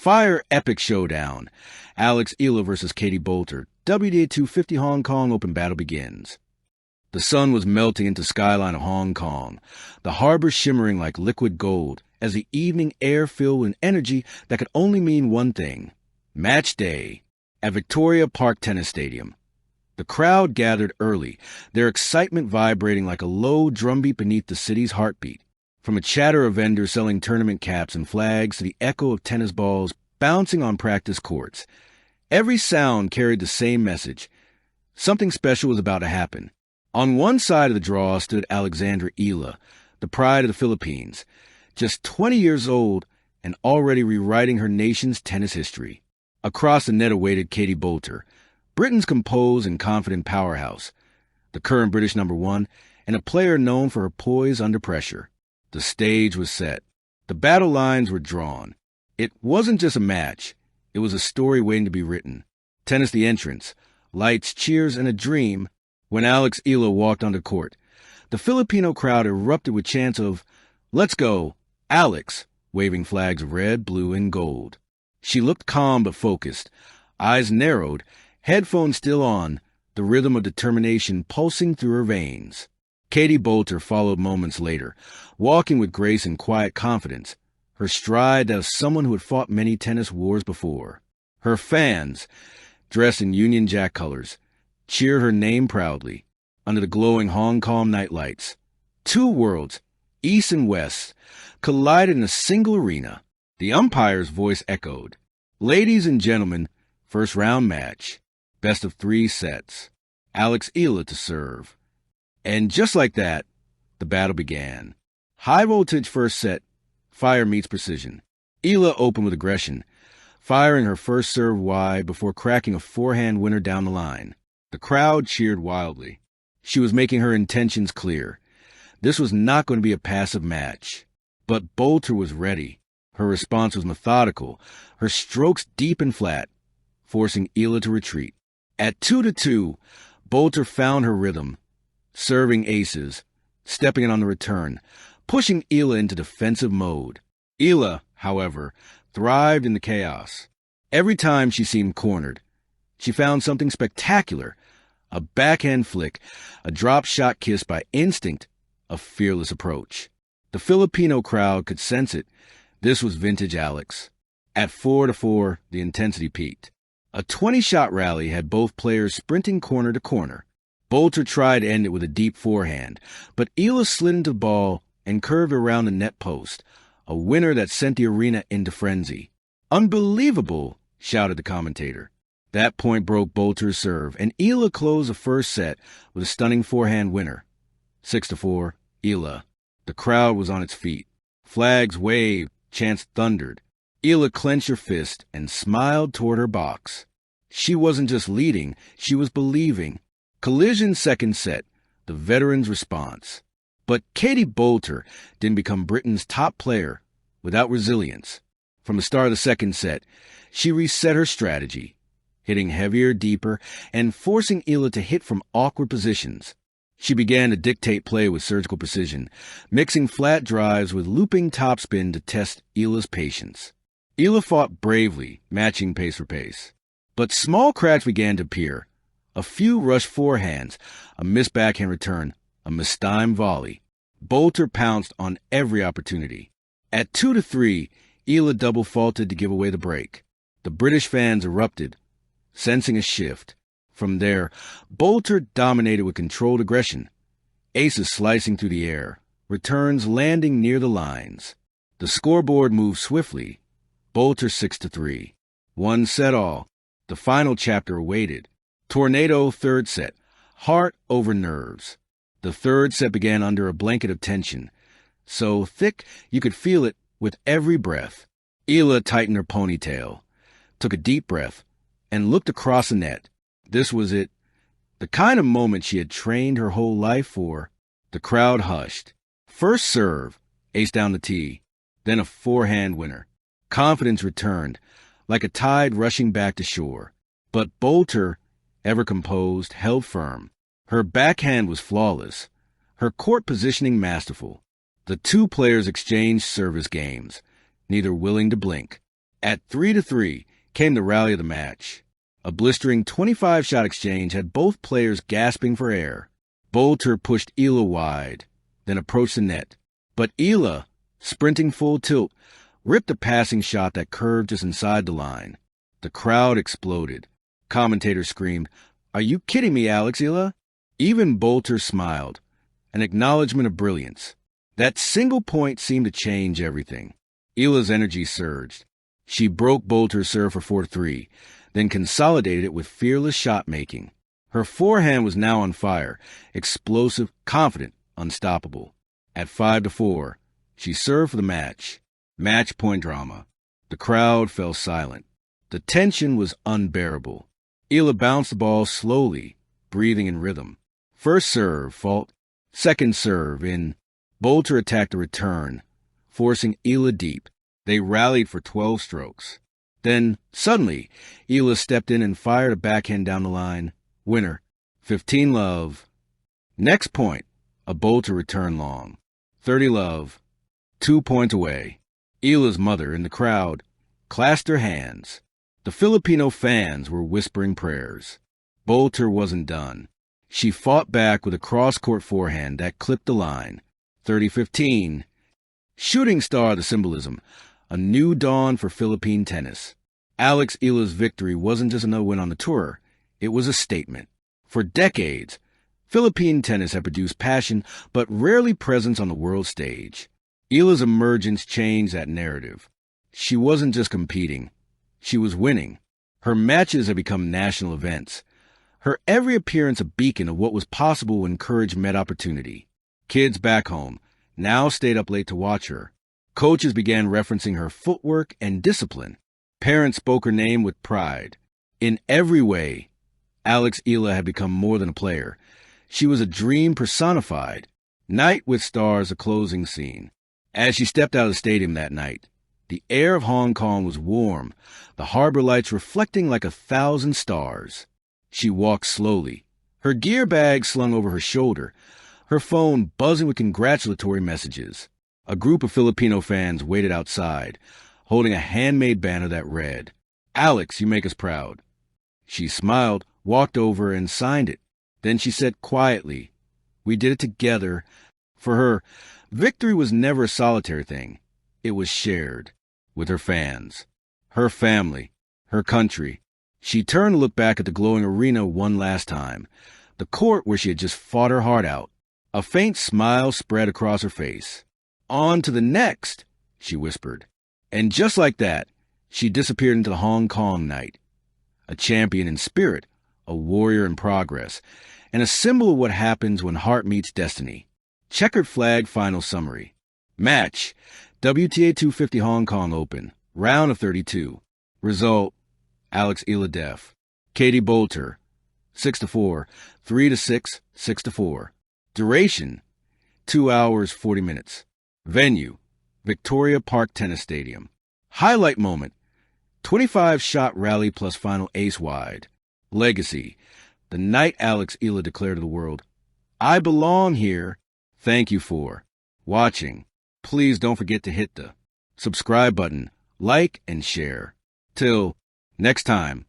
Fire epic showdown. Eala versus Katie Boulter. WTA 250 Hong Kong Open battle begins. The sun was melting into skyline of Hong Kong, the harbor shimmering like liquid gold as the evening air filled with energy that could only mean one thing: match day at Victoria Park Tennis Stadium. The crowd gathered early, their excitement vibrating like a low drumbeat beneath the city's heartbeat. From a chatter of vendors selling tournament caps and flags to the echo of tennis balls bouncing on practice courts, every sound carried the same message. Something special was about to happen. On one side of the draw stood Eala, the pride of the Philippines, just 20 years old and already rewriting her nation's tennis history. Across the net awaited Katie Boulter, Britain's composed and confident powerhouse, the current British number one, and a player known for her poise under pressure. The stage was set. The battle lines were drawn. It wasn't just a match. It was a story waiting to be written. Tennis the entrance, lights, cheers, and a dream. When Eala walked onto court, the Filipino crowd erupted with chants of, "Let's go, Alex," waving flags of red, blue, and gold. She looked calm but focused, eyes narrowed, headphones still on, the rhythm of determination pulsing through her veins. Katie Boulter followed moments later, walking with grace and quiet confidence, her stride that of someone who had fought many tennis wars before. Her fans, dressed in Union Jack colors, cheered her name proudly under the glowing Hong Kong nightlights. Two worlds, East and West, collided in a single arena. The umpire's voice echoed. "Ladies and gentlemen, first round match, best of 3 sets. Eala to serve." And just like that, the battle began. High voltage first set, fire meets precision. Eala opened with aggression, firing her first serve wide before cracking a forehand winner down the line. The crowd cheered wildly. She was making her intentions clear. This was not going to be a passive match. But Boulter was ready. Her response was methodical, her strokes deep and flat, forcing Eala to retreat. At 2-2, Boulter found her rhythm, serving aces, stepping in on the return, pushing Eala into defensive mode. Eala, however, thrived in the chaos. Every time she seemed cornered, she found something spectacular: a backhand flick, a drop shot kissed by instinct, a fearless approach. The Filipino crowd could sense it. This was vintage Alex. At 4-4, the intensity peaked. A 20-shot rally had both players sprinting corner to corner. Boulter tried to end it with a deep forehand, but Eala slid into the ball and curved around the net post, a winner that sent the arena into frenzy. "Unbelievable!" shouted the commentator. That point broke Boulter's serve, and Eala closed the first set with a stunning forehand winner. 6-4, Eala. The crowd was on its feet. Flags waved, chants thundered. Eala clenched her fist and smiled toward her box. She wasn't just leading, she was believing. Collision second set, the veterans' response. But Katie Boulter didn't become Britain's top player without resilience. From the start of the second set, she reset her strategy, hitting heavier, deeper, and forcing Eala to hit from awkward positions. She began to dictate play with surgical precision, mixing flat drives with looping topspin to test Eala's patience. Eala fought bravely, matching pace for pace. But small cracks began to appear. A few rushed forehands, a missed backhand return, a mistimed volley. Boulter pounced on every opportunity. At 2-3, Eala double faulted to give away the break. The British fans erupted, sensing a shift. From there, Boulter dominated with controlled aggression, aces slicing through the air, returns landing near the lines. The scoreboard moved swiftly. Boulter 6-3. 1 set all. The final chapter awaited. Tornado third set. Heart over nerves. The third set began under a blanket of tension, so thick you could feel it with every breath. Eala tightened her ponytail, took a deep breath, and looked across the net. This was it, the kind of moment she had trained her whole life for. The crowd hushed. First serve, ace down the tee, then a forehand winner. Confidence returned, like a tide rushing back to shore. But Boulter, ever composed, held firm. Her backhand was flawless, her court positioning masterful. The two players exchanged service games, neither willing to blink. At 3-3 came the rally of the match. A blistering 25-shot exchange had both players gasping for air. Boulter pushed Eala wide, then approached the net. But Eala, sprinting full tilt, ripped a passing shot that curved just inside the line. The crowd exploded. Commentators screamed, "Are you kidding me, Alex, Eala?" Even Boulter smiled, an acknowledgement of brilliance. That single point seemed to change everything. Eala's energy surged. She broke Boulter's serve for 4-3, then consolidated it with fearless shot-making. Her forehand was now on fire, explosive, confident, unstoppable. At 5-4, she served for the match. Match point drama. The crowd fell silent. The tension was unbearable. Eala bounced the ball slowly, breathing in rhythm. First serve, fault. Second serve, in. Boulter attacked the return, forcing Eala deep. They rallied for 12 strokes. Then, suddenly, Eala stepped in and fired a backhand down the line. Winner, 15-love. Next point, a Boulter return long. 30-love. 2 points away. Eala's mother, in the crowd, clasped her hands. The Filipino fans were whispering prayers. Boulter wasn't done. She fought back with a cross-court forehand that clipped the line. 30-15. Shooting star the symbolism. A new dawn for Philippine tennis. Alex Eala's victory wasn't just another win on the tour. It was a statement. For decades, Philippine tennis had produced passion, but rarely presence on the world stage. Eala's emergence changed that narrative. She wasn't just competing. She was winning. Her matches had become national events. Her every appearance a beacon of what was possible when courage met opportunity. Kids back home now stayed up late to watch her. Coaches began referencing her footwork and discipline. Parents spoke her name with pride. In every way, Alex Eala had become more than a player. She was a dream personified. Night with Stars, a closing scene. As she stepped out of the stadium that night, the air of Hong Kong was warm, the harbor lights reflecting like 1,000 stars. She walked slowly, her gear bag slung over her shoulder, her phone buzzing with congratulatory messages. A group of Filipino fans waited outside, holding a handmade banner that read, "Alex, you make us proud." She smiled, walked over, and signed it. Then she said quietly, "We did it together." For her, victory was never a solitary thing. It was shared with her fans, her family, her country. She turned to look back at the glowing arena one last time, the court where she had just fought her heart out. A faint smile spread across her face. "On to the next," she whispered. And just like that, she disappeared into the Hong Kong night. A champion in spirit, a warrior in progress, and a symbol of what happens when heart meets destiny. Checkered flag final summary. Match, WTA 250 Hong Kong Open, round of 32. Result, Alex Eala def. Katie Boulter, 6-4, 3-6, 6-4. Duration, 2 hours, 40 minutes. Venue, Victoria Park Tennis Stadium. Highlight moment, 25-shot rally plus final ace wide. Legacy, the night Alex Eala declared to the world, "I belong here." Thank you for watching. Please don't forget to hit the subscribe button, like, and share. Till next time.